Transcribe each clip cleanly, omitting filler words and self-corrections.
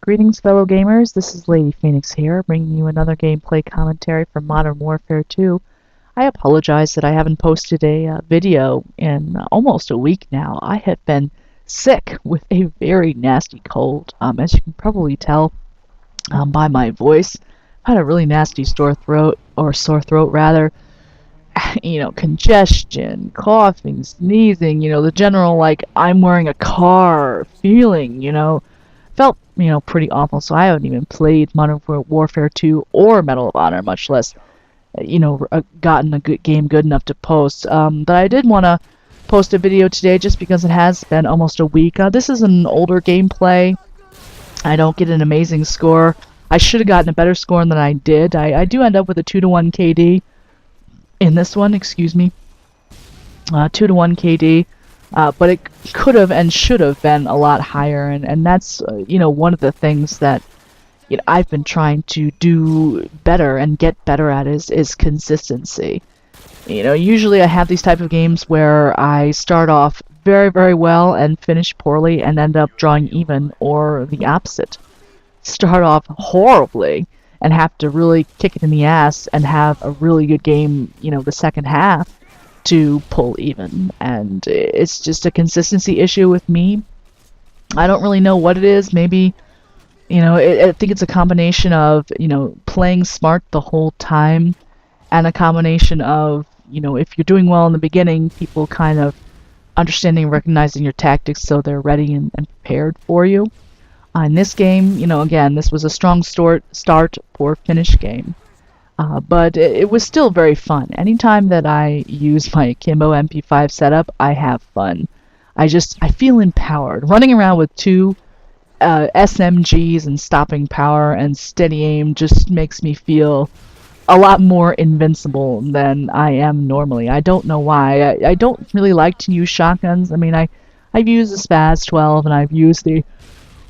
Greetings, fellow gamers. This is Lady Phoenix here, bringing you another gameplay commentary for Modern Warfare 2. I apologize that I haven't posted a video in almost a week now. I have been sick with a very nasty cold. As you can probably tell by my voice, I had a really nasty sore throat rather. Congestion, coughing, sneezing, the general, like, I'm wearing a car feeling, felt, pretty awful. So I haven't even played Modern Warfare 2 or Medal of Honor, much less, gotten a good game good enough to post. But I did want to post a video today just because it has been almost a week. This is an older gameplay. I don't get an amazing score. I should have gotten a better score than I did. I do end up with a 2-to-1 KD in this one, excuse me. 2-to-1 KD. But it could have and should have been a lot higher, and that's one of the things that I've been trying to do better and get better at is consistency. Usually I have these type of games where I start off very, very well and finish poorly and end up drawing even, or the opposite. Start off horribly and have to really kick it in the ass and have a really good game, the second half, to pull even. And it's just a consistency issue with me. I don't really know what it is. Maybe, I think it's a combination of, playing smart the whole time, and a combination of, if you're doing well in the beginning, people kind of understanding and recognizing your tactics so they're ready and prepared for you. In this game, again, this was a strong start, poor finish game. But it was still very fun. Anytime that I use my Akimbo MP5 setup, I have fun. I feel empowered. Running around with two SMGs and stopping power and steady aim just makes me feel a lot more invincible than I am normally. I don't know why. I don't really like to use shotguns. I mean, I've used the Spaz 12 and I've used the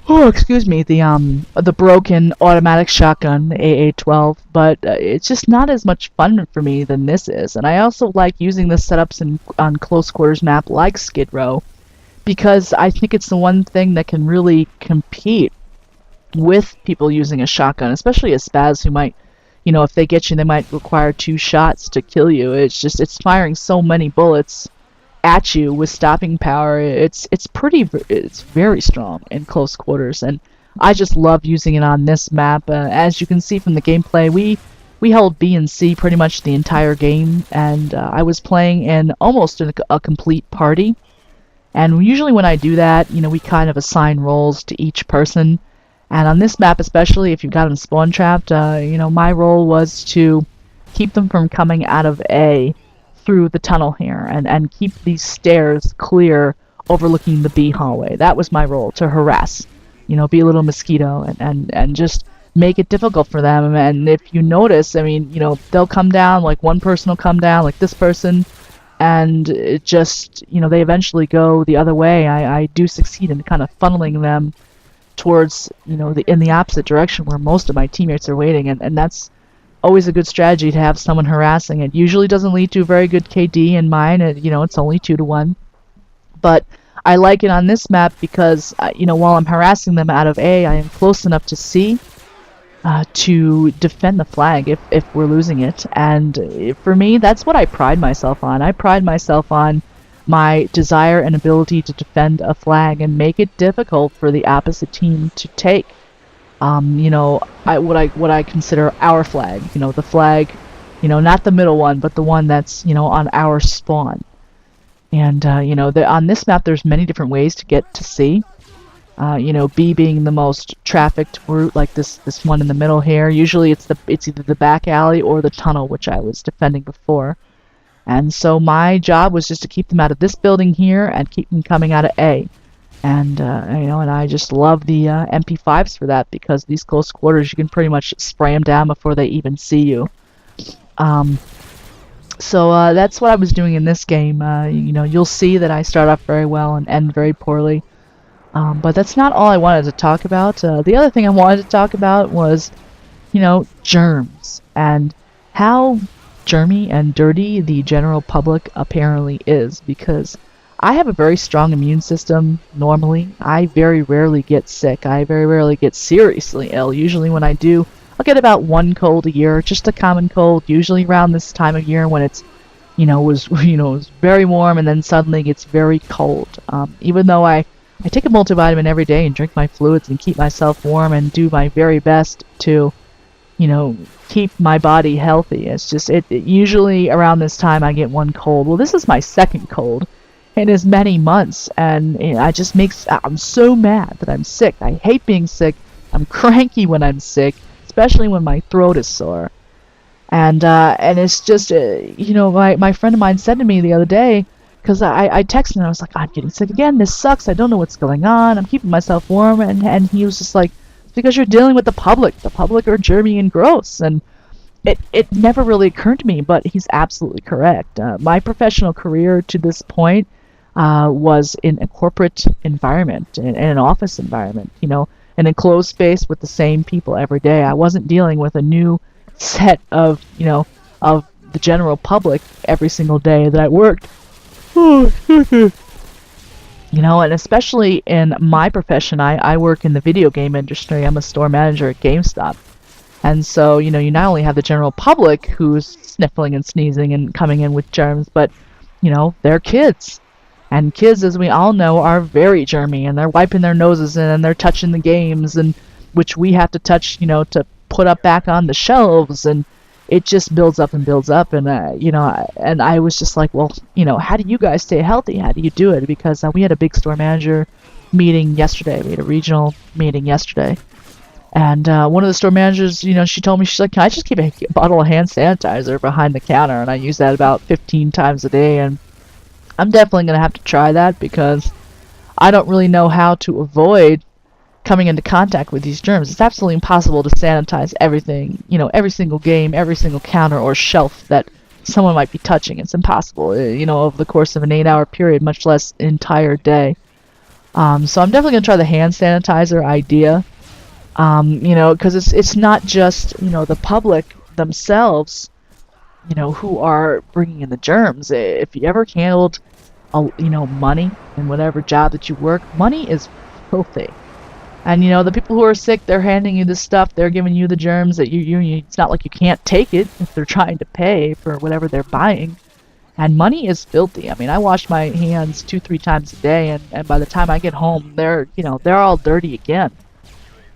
the broken automatic shotgun, the AA-12, but it's just not as much fun for me than this is. And I also like using the setups on close quarters map like Skidrow, because I think it's the one thing that can really compete with people using a shotgun, especially a Spaz who might, if they get you, they might require 2 shots to kill you. It's firing so many bullets at you with stopping power. It's very strong in close quarters, and I just love using it on this map. As you can see from the gameplay, we held B and C pretty much the entire game, and I was playing in almost a complete party. And usually when I do that, we kind of assign roles to each person. And on this map especially, if you've got them spawn trapped, my role was to keep them from coming out of A through the tunnel here, and keep these stairs clear overlooking the B hallway. That was my role, to harass, be a little mosquito, and just make it difficult for them. And if you notice, they'll come down, like one person will come down, like this person, and it just, they eventually go the other way. I do succeed in kind of funneling them towards, in the opposite direction where most of my teammates are waiting, and that's always a good strategy, to have someone harassing. It usually doesn't lead to a very good KD in mine. It's only 2-to-1. But I like it on this map because, while I'm harassing them out of A, I am close enough to C to defend the flag if we're losing it. And for me, that's what I pride myself on. I pride myself on my desire and ability to defend a flag and make it difficult for the opposite team to take. What I consider our flag, the flag, not the middle one, but the one that's, on our spawn. And, on this map, there's many different ways to get to C. B being the most trafficked route, like this one in the middle here. Usually it's either the back alley or the tunnel, which I was defending before. And so my job was just to keep them out of this building here and keep them coming out of A. And, and I just love the MP5s for that, because these close quarters, you can pretty much spray them down before they even see you. So that's what I was doing in this game. You'll see that I start off very well and end very poorly. But that's not all I wanted to talk about. The other thing I wanted to talk about was, germs, and how germy and dirty the general public apparently is, because I have a very strong immune system normally. I very rarely get sick. I very rarely get seriously ill. Usually when I do, I'll get about one cold a year, just a common cold, usually around this time of year when it's, was very warm and then suddenly it gets very cold. Even though I take a multivitamin every day and drink my fluids and keep myself warm and do my very best to, keep my body healthy. It's just, usually around this time I get one cold. Well, this is my second cold in as many months, and I'm so mad that I'm sick. I hate being sick. I'm cranky when I'm sick, especially when my throat is sore. And it's just, my friend of mine said to me the other day, because I texted him and I was like, I'm getting sick again. This sucks. I don't know what's going on. I'm keeping myself warm. And he was just like, it's because you're dealing with the public. The public are germy and gross. And it never really occurred to me, but he's absolutely correct. My professional career to this point was in a corporate environment, in an office environment, an enclosed space with the same people every day. I wasn't dealing with a new set of the general public every single day that I worked. And especially in my profession, I work in the video game industry. I'm a store manager at GameStop. And so, you not only have the general public who's sniffling and sneezing and coming in with germs, but, they're kids. And kids, as we all know, are very germy, and they're wiping their noses in, and they're touching the games, and which we have to touch, to put up back on the shelves, and it just builds up and builds up. And and I was just like, well, how do you guys stay healthy? How do you do it? Because we had a big store manager meeting yesterday. We had a regional meeting yesterday, and one of the store managers, she told me, she's like, can I just keep a bottle of hand sanitizer behind the counter? And I use that about 15 times a day, and I'm definitely gonna have to try that because I don't really know how to avoid coming into contact with these germs. It's absolutely impossible to sanitize everything, every single game, every single counter or shelf that someone might be touching. It's impossible, over the course of an 8-hour period, much less an entire day. So I'm definitely going to try the hand sanitizer idea, because it's not just, the public themselves, who are bringing in the germs. If you ever handled, money in whatever job that you work, money is filthy. And the people who are sick, they're handing you this stuff, they're giving you the germs that it's not like you can't take it if they're trying to pay for whatever they're buying. And money is filthy. I mean, I wash my hands 2-3 times a day, and by the time I get home, they're all dirty again.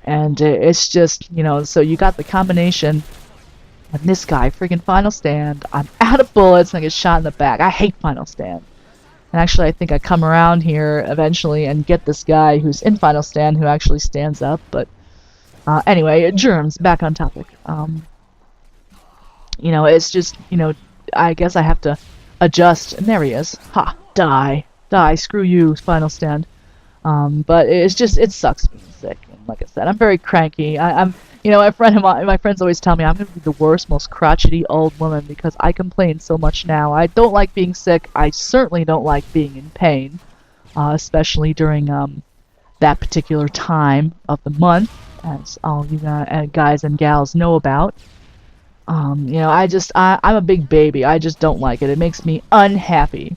And it's just, so you got the combination. And this guy, freaking Final Stand, I'm out of bullets and I get shot in the back. I hate Final Stand. And actually, I think I come around here eventually and get this guy who's in Final Stand who actually stands up. But anyway, germs, back on topic. It's just, I guess I have to adjust. And there he is. Ha! Die. Die. Screw you, Final Stand. But it's just, it sucks being sick. And like I said, I'm very cranky. I'm my friends always tell me I'm going to be the worst, most crotchety old woman because I complain so much now. I don't like being sick. I certainly don't like being in pain, especially during that particular time of the month, as all you guys and gals know about. I'm a big baby. I just don't like it. It makes me unhappy.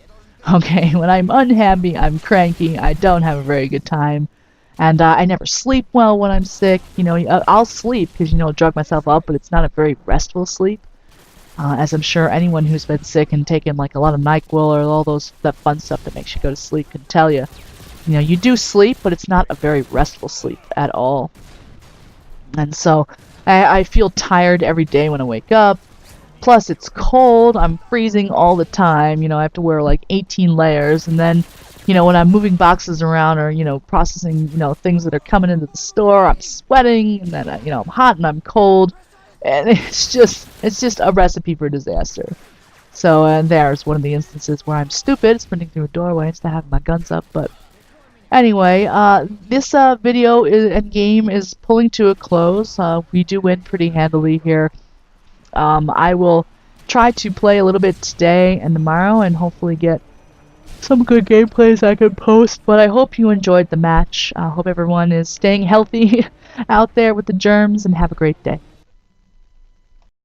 Okay, when I'm unhappy, I'm cranky. I don't have a very good time. And I never sleep well when I'm sick. I'll sleep because, drug myself up, but it's not a very restful sleep. As I'm sure anyone who's been sick and taken like a lot of NyQuil or all that fun stuff that makes you go to sleep can tell you. You do sleep, but it's not a very restful sleep at all. And so I feel tired every day when I wake up. Plus it's cold. I'm freezing all the time. I have to wear like 18 layers, and then when I'm moving boxes around or, processing, things that are coming into the store, I'm sweating, and then, I'm hot and I'm cold, and it's just a recipe for disaster. So, and there's one of the instances where I'm stupid, sprinting through a doorway instead of having my guns up, but anyway, this video and game is pulling to a close. We do win pretty handily here. I will try to play a little bit today and tomorrow and hopefully get some good gameplays I can post, but I hope you enjoyed the match. I hope everyone is staying healthy out there with the germs, and have a great day.